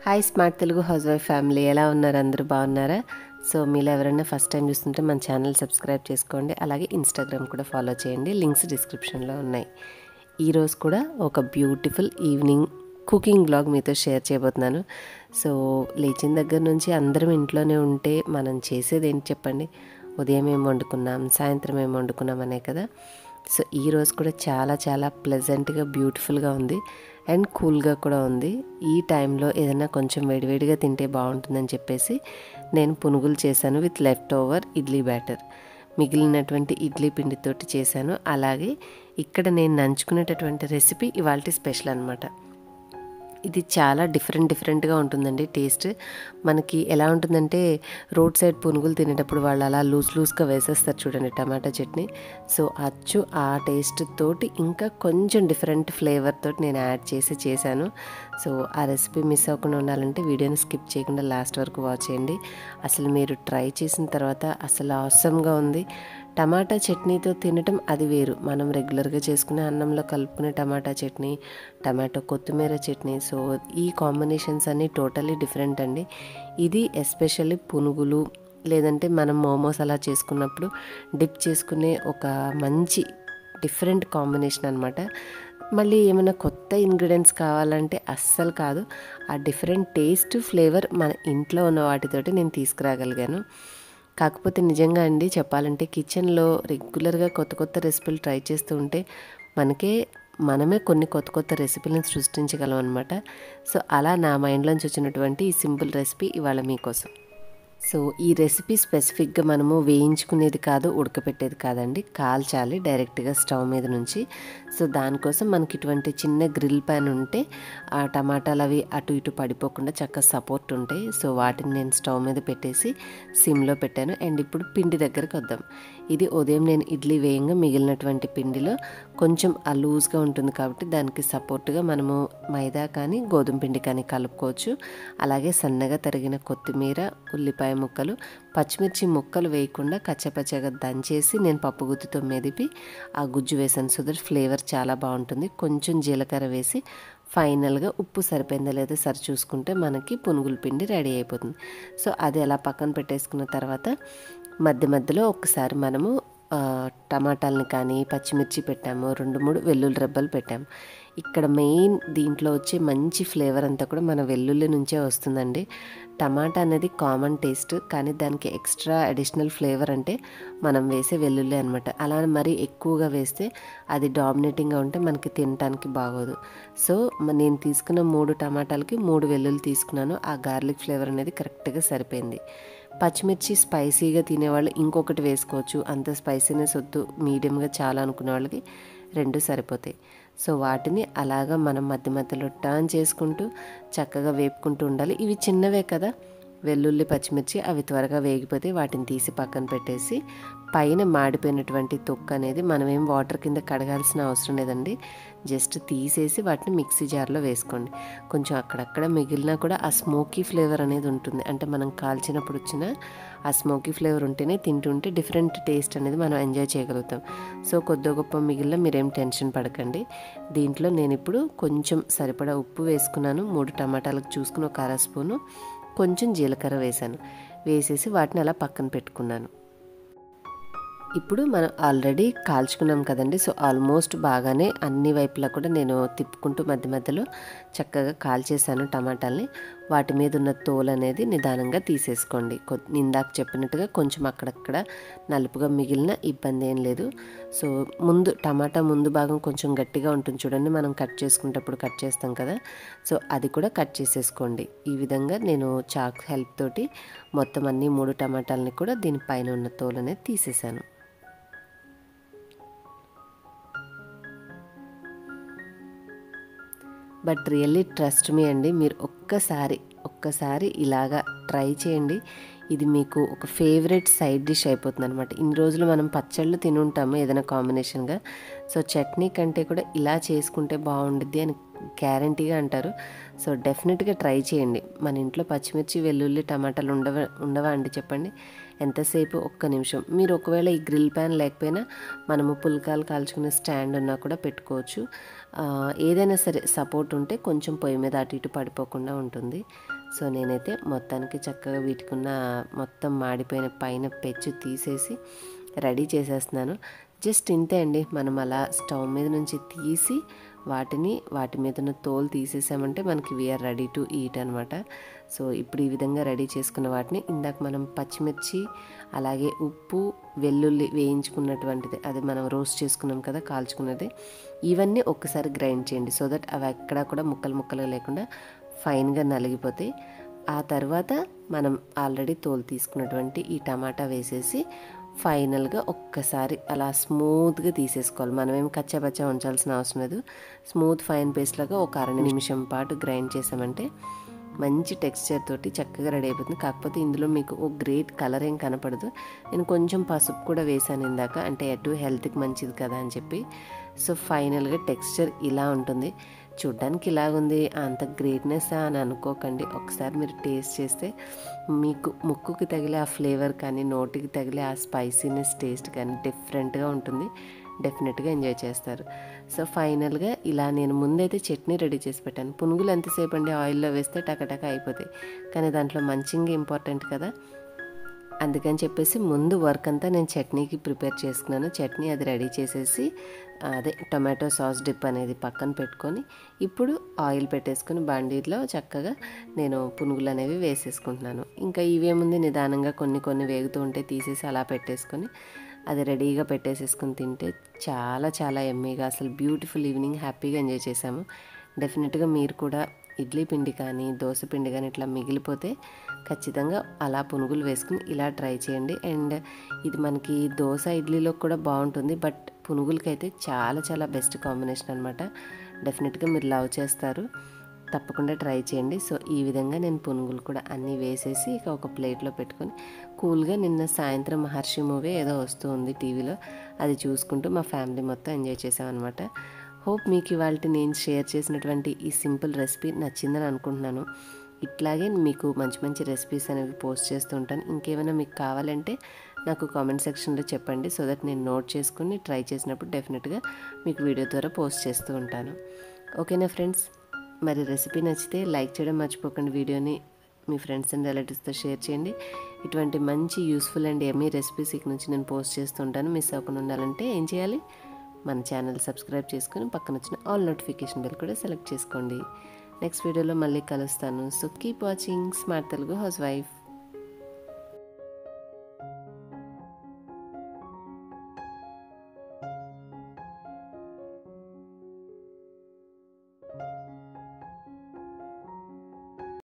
Hi smart Telugu house wife family, ఎలా ఉన్నారు? అందరూ బాగున్నారా? సో మీరు ఎవరైనా ఫస్ట్ టైం చూస్తుంటే మన ఛానల్ సబ్స్క్రైబ్ చేసుకోండి. అలాగే ఇన్స్టాగ్రామ్ కూడా ఫాలో చేయండి, లింక్స్ డిస్క్రిప్షన్లో ఉన్నాయి. ఈరోజు కూడా ఒక బ్యూటిఫుల్ ఈవినింగ్ కుకింగ్ బ్లాగ్ మీతో షేర్ చేయబోతున్నాను. సో లేచిన దగ్గర నుంచి అందరం ఇంట్లోనే ఉంటే మనం చేసేది ఏంటి చెప్పండి? ఉదయం ఏం వండుకున్నాం, సాయంత్రం ఏం వండుకున్నాం అనే కదా. సో ఈరోజు కూడా చాలా చాలా ప్లెజెంట్గా బ్యూటిఫుల్గా ఉంది అండ్ కూల్గా కూడా ఉంది. ఈ టైంలో ఏదైనా కొంచెం వేడివేడిగా తింటే బాగుంటుందని చెప్పేసి నేను పునుగులు చేశాను with left over idli batter. మిగిలినటువంటి ఇడ్లీ పిండితోటి చేశాను. అలాగే ఇక్కడ నేను నంచుకునేటటువంటి రెసిపీ ఇవాల్టి స్పెషల్ అనమాట. ఇది చాలా డిఫరెంట్గా ఉంటుందండి. టేస్ట్ మనకి ఎలా ఉంటుందంటే, రోడ్ సైడ్ పునుగులు తినేటప్పుడు వాళ్ళు అలా లూజ్గా వేసేస్తారు చూడండి టమాటా చట్నీ. సో అచ్చు ఆ టేస్ట్ తోటి ఇంకా కొంచెం డిఫరెంట్ ఫ్లేవర్ తోటి నేను యాడ్ చేశాను. సో ఆ రెసిపీ మిస్ అవ్వకుండా ఉండాలంటే వీడియోని స్కిప్ చేయకుండా లాస్ట్ వరకు వాచ్ చేయండి. అసలు మీరు ట్రై చేసిన తర్వాత అసలు ఆసమ్గా ఉంది. టమాటా చట్నీతో తినటం అది వేరు. మనం రెగ్యులర్గా చేసుకునే అన్నంలో కలుపుకునే టమాటా చట్నీ, టమాటో కొత్తిమీర చట్నీ, సో ఈ కాంబినేషన్స్ అన్నీ టోటలీ డిఫరెంట్ అండి. ఇది ఎస్పెషల్లీ పునుగులు లేదంటే మనం మోమోస్ అలా చేసుకున్నప్పుడు డిప్ చేసుకునే ఒక మంచి డిఫరెంట్ కాంబినేషన్ అనమాట. మళ్ళీ ఏమైనా కొత్త ఇంగ్రీడియంట్స్ కావాలంటే అస్సలు కాదు. ఆ డిఫరెంట్ టేస్ట్ ఫ్లేవర్ మన ఇంట్లో ఉన్న వాటితోటి నేను తీసుకురాగలిగాను. కాకపోతే నిజంగా అండి చెప్పాలంటే కిచెన్లో రెగ్యులర్గా కొత్త రెసిపీలు ట్రై చేస్తూ ఉంటే మనమే కొన్ని కొత్త రెసిపీలను సృష్టించగలం అనమాట. సో అలా నా మైండ్లోంచి వచ్చినటువంటి ఈ సింపుల్ రెసిపీ ఇవాళ మీకోసం. సో ఈ రెసిపీ స్పెసిఫిక్గా మనము వేయించుకునేది కాదు, ఉడకపెట్టేది కాదండి, కాల్చాలి డైరెక్ట్గా స్టవ్ మీద నుంచి. సో దానికోసం మనకి ఇటువంటి చిన్న గ్రిల్ ప్యాన్ ఉంటే ఆ టమాటాలు అవి అటు ఇటు పడిపోకుండా చక్కగా సపోర్ట్ ఉంటాయి. సో వాటిని నేను స్టవ్ మీద పెట్టేసి సిమ్లో పెట్టాను. అండ్ ఇప్పుడు పిండి దగ్గరకు వద్దాం. ఇది ఉదయం నేను ఇడ్లీ వేయంగా మిగిలినటువంటి పిండిలో కొంచెం లూజ్గా ఉంటుంది కాబట్టి దానికి సపోర్ట్గా మనము మైదా కానీ గోధుమ పిండి కానీ కలుపుకోవచ్చు. అలాగే సన్నగా తరిగిన కొత్తిమీర, ఉల్లిపాయ ముక్కలు, పచ్చిమిర్చి ముక్కలు వేయకుండా కచ్చపచ్చగా దంచేసి నేను పప్పు గుత్తితో మెదిపి ఆ గుజ్జు వేసాను. సో దట్ ఫ్లేవర్ చాలా బాగుంటుంది. కొంచెం జీలకర్ర వేసి ఫైనల్గా ఉప్పు సరిపోయిందా లేదా సరి చూసుకుంటే మనకి పునుగుల పిండి రెడీ అయిపోతుంది. సో అది అలా పక్కన పెట్టేసుకున్న తర్వాత మధ్యలో ఒకసారి మనము టమాటాలని కానీ పచ్చిమిర్చి పెట్టాము, 2-3 వెల్లుల్లి రెబ్బలు పెట్టాము. ఇక్కడ మెయిన్ దీంట్లో వచ్చే మంచి ఫ్లేవర్ అంతా కూడా మన వెల్లుల్లి నుంచే వస్తుందండి. టమాటా అనేది కామన్ టేస్ట్, కానీ దానికి ఎక్స్ట్రా అడిషనల్ ఫ్లేవర్ అంటే మనం వేసే వెల్లుల్లి అనమాట. అలా మరీ ఎక్కువగా వేస్తే అది డామినేటింగ్గా ఉంటే మనకి తినటానికి బాగోదు. సో నేను తీసుకున్న 3 టమాటాలకి 3 వెల్లుల్లి తీసుకున్నాను. ఆ గార్లిక్ ఫ్లేవర్ అనేది కరెక్ట్గా సరిపోయింది. పచ్చిమిర్చి స్పైసీగా తినేవాళ్ళు ఇంకొకటి వేసుకోవచ్చు. అంత స్పైసీనెస్ వద్దు, మీడియంగా చాలా అనుకునే వాళ్ళకి 2 సరిపోతాయి. సో వాటిని అలాగా మనం మధ్యలో టర్న్ చేసుకుంటూ చక్కగా వేపుకుంటూ ఉండాలి. ఇవి చిన్నవే కదా వెల్లుల్లి పచ్చిమిర్చి, అవి త్వరగా వేగిపోతే వాటిని తీసి పక్కన పెట్టేసి పైన మాడిపోయినటువంటి తొక్కు అనేది మనమేం వాటర్ కింద కడగాల్సిన అవసరం లేదండి. జస్ట్ తీసేసి వాటిని మిక్సీ జార్లో వేసుకోండి. కొంచెం అక్కడక్కడ మిగిలినా కూడా ఆ స్మోకీ ఫ్లేవర్ అనేది ఉంటుంది. అంటే మనం కాల్చినప్పుడు వచ్చిన ఆ స్మోకీ ఫ్లేవర్ ఉంటేనే తింటుంటే డిఫరెంట్ టేస్ట్ అనేది మనం ఎంజాయ్ చేయగలుగుతాం. సో కొద్ది గొప్ప మిగిలిన మీరేం టెన్షన్ పడకండి. దీంట్లో నేను ఇప్పుడు కొంచెం సరిపడా ఉప్పు వేసుకున్నాను. 3 టమాటాలకు చూసుకుని ఒక 1/2 స్పూను కొంచెం జీలకర్ర వేసేసి వాటిని అలా పక్కన పెట్టుకున్నాను. ఇప్పుడు మనం ఆల్రెడీ కాల్చుకున్నాం కదండి. సో ఆల్మోస్ట్ బాగానే అన్ని వైపులా కూడా నేను తిప్పుకుంటూ మధ్యలో చక్కగా కాల్చేసాను టమాటాలని. వాటి మీద ఉన్న తోలు అనేది నిదానంగా తీసేసుకోండి. ఇందాక చెప్పినట్టుగా కొంచెం అక్కడక్కడ నలుపుగా మిగిలిన ఇబ్బంది ఏం లేదు. సో టమాటా ముందు భాగం కొంచెం గట్టిగా ఉంటుంది చూడండి, మనం కట్ చేసుకునేటప్పుడు కట్ చేస్తాం కదా. సో అది కూడా కట్ చేసేసుకోండి. ఈ విధంగా నేను చాక్ హెల్ప్ తోటి మొత్తం అన్ని 3 టమాటాలని కూడా దీనిపైన ఉన్న తోలు అనేది తీసేసాను. బట్ రియల్లీ ట్రస్ట్ మీ అండి, మీరు ఒక్కసారి ఇలాగా ట్రై చేయండి. ఇది మీకు ఒక ఫేవరెట్ సైడ్ డిష్ అయిపోతుంది అనమాట. ఇన్ని రోజులు మనం పచ్చళ్ళు తినుంటాము ఏదైనా కాంబినేషన్గా. సో చట్నీ కంటే కూడా ఇలా చేసుకుంటే బాగుండిద్ది అని గ్యారంటీగా అంటారు. సో డెఫినెట్గా ట్రై చేయండి. మన ఇంట్లో పచ్చిమిర్చి, వెల్లుల్లి, టమాటాలు ఉండవా అండి చెప్పండి? ఎంతసేపు, ఒక్క నిమిషం. మీరు ఒకవేళ ఈ గ్రిల్ ప్యాన్ లేకపోయినా మనము పుల్కాలు కాల్చుకునే స్టాండ్ ఉన్నా కూడా పెట్టుకోవచ్చు. ఏదైనా సరే సపోర్ట్ ఉంటే కొంచెం పొయ్యి మీద అటు ఇటు పడిపోకుండా ఉంటుంది. సో నేనైతే మొత్తానికి చక్కగా వీటికున్న మొత్తం మాడిపోయిన పైన పెచ్చు తీసేసి రెడీ చేసేస్తున్నాను. జస్ట్ ఇంతే అండి. మనం అలా స్టవ్ మీద నుంచి తీసి వాటి మీద ఉన్న తోలు తీసేసామంటే మనకి వీఆర్ రెడీ టు ఈట్ అనమాట. సో ఇప్పుడు ఈ విధంగా రెడీ చేసుకున్న వాటిని ఇందాక మనం పచ్చిమిర్చి, అలాగే ఉప్పు, వెల్లుల్లి వేయించుకున్నటువంటిది, అది మనం రోస్ట్ చేసుకున్నాం కదా కాల్చుకున్నది, ఇవన్నీ ఒక్కసారి గ్రైండ్ చేయండి. సో దట్ అవి ఎక్కడా కూడా ముక్కలు లేకుండా ఫైన్గా నలిగిపోతాయి. ఆ తర్వాత మనం ఆల్రెడీ తోలు తీసుకున్నటువంటి ఈ టమాటా వేసేసి ఫైనల్గా ఒక్కసారి అలా స్మూత్గా తీసేసుకోవాలి. మనమేం కచ్చాపచ్చా ఉంచాల్సిన అవసరం లేదు. స్మూత్ ఫైన్ పేస్ట్ లాగా ఒక 1/2 నిమిషం పాటు గ్రైండ్ చేసామంటే మంచి టెక్స్చర్ తోటి చక్కగా రెడీ అయిపోతుంది. కాకపోతే ఇందులో మీకు ఓ గ్రేట్ కలర్ ఏం కనపడదు. నేను కొంచెం పసుపు కూడా వేసాను ఇందాక, అంటే అటు హెల్త్కి మంచిది కదా అని చెప్పి. సో ఫైనల్గా టెక్స్చర్ ఇలా ఉంటుంది. చూడ్డానికి ఇలాగుంది, అంత గ్రేట్నెస్ అని అనుకోకండి. ఒకసారి మీరు టేస్ట్ చేస్తే మీకు ముక్కుకి తగిలే ఆ ఫ్లేవర్ కానీ, నోటికి తగిలే ఆ స్పైసీనెస్ టేస్ట్ కానీ డిఫరెంట్గా ఉంటుంది. డెఫినెట్గా ఎంజాయ్ చేస్తారు. సో ఫైనల్గా ఇలా నేను ముందైతే చట్నీ రెడీ చేసి పెట్టాను. పునుగులు ఎంతసేపు అండి, ఆయిల్లో వేస్తే టకటక అయిపోతాయి. కానీ దాంట్లో మంచింగ్ ఇంపార్టెంట్ కదా, అందుకని చెప్పేసి ముందు వర్క్ అంతా నేను చట్నీకి ప్రిపేర్ చేసుకున్నాను. చట్నీ అది రెడీ చేసేసి అదే టొమాటో సాస్ డిప్ అనేది పక్కన పెట్టుకొని ఇప్పుడు ఆయిల్ పెట్టేసుకొని బండిలో చక్కగా నేను పునుగులు అనేవి వేసేసుకుంటున్నాను. ఇంకా ఇవేముంది, నిదానంగా కొన్ని వేగుతూ ఉంటే తీసేసి అలా పెట్టేసుకొని అది రెడీగా పెట్టేసేసుకొని తింటే చాలా చాలా ఎమ్మీగా, అసలు బ్యూటిఫుల్ ఈవినింగ్ హ్యాపీగా ఎంజాయ్ చేసాము. డెఫినెట్గా మీరు కూడా ఇడ్లీ పిండి కానీ, దోశ పిండి కానీ ఇట్లా మిగిలిపోతే ఖచ్చితంగా అలా పునుగులు వేసుకుని ఇలా ట్రై చేయండి. అండ్ ఇది మనకి దోశ, ఇడ్లీలో కూడా బాగుంటుంది. బట్ పునుగులకైతే చాలా చాలా బెస్ట్ కాంబినేషన్ అనమాట. డెఫినెట్గా మీరు లవ్ చేస్తారు, తప్పకుండా ట్రై చేయండి. సో ఈ విధంగా నేను పునుగులు కూడా అన్నీ వేసేసి ఇక ఒక ప్లేట్లో పెట్టుకొని కూల్గా, నిన్న సాయంత్రం మహర్షి మూవీ ఏదో వస్తూ ఉంది టీవీలో, అది చూసుకుంటూ మా ఫ్యామిలీ మొత్తం ఎంజాయ్ చేసామన్నమాట. హోప్ మీకు ఇవాళ నేను షేర్ చేసినటువంటి ఈ సింపుల్ రెసిపీ నచ్చిందని అనుకుంటున్నాను. ఇట్లాగే మీకు మంచి మంచి రెసిపీస్ అనేవి పోస్ట్ చేస్తూ ఉంటాను. ఇంకేమైనా మీకు కావాలంటే నాకు కామెంట్ సెక్షన్లో చెప్పండి. సో దట్ నేను నోట్ చేసుకుని ట్రై చేసినప్పుడు డెఫినెట్గా మీకు వీడియో ద్వారా పోస్ట్ చేస్తూ ఉంటాను. ఓకేనా ఫ్రెండ్స్? మరి రెసిపీ నచ్చితే లైక్ చేయడం మర్చిపోకండి. వీడియోని మీ ఫ్రెండ్స్ అండ్ రిలేటివ్స్తో షేర్ చేయండి. ఇటువంటి మంచి యూస్ఫుల్ అండ్ ఎమ్మీ రెసిపీస్ ఇక నుంచి నేను పోస్ట్ చేస్తూ ఉంటాను. మిస్ అవ్వకుండా ఉండాలంటే ఏం చేయాలి? మన ఛానల్ సబ్స్క్రైబ్ చేసుకుని పక్కన వచ్చిన ఆల్ నోటిఫికేషన్ బెల్ కూడా సెలెక్ట్ చేసుకోండి. నెక్స్ట్ వీడియోలో మళ్ళీ కలుస్తాను. So keep watching smart Telugu house wife.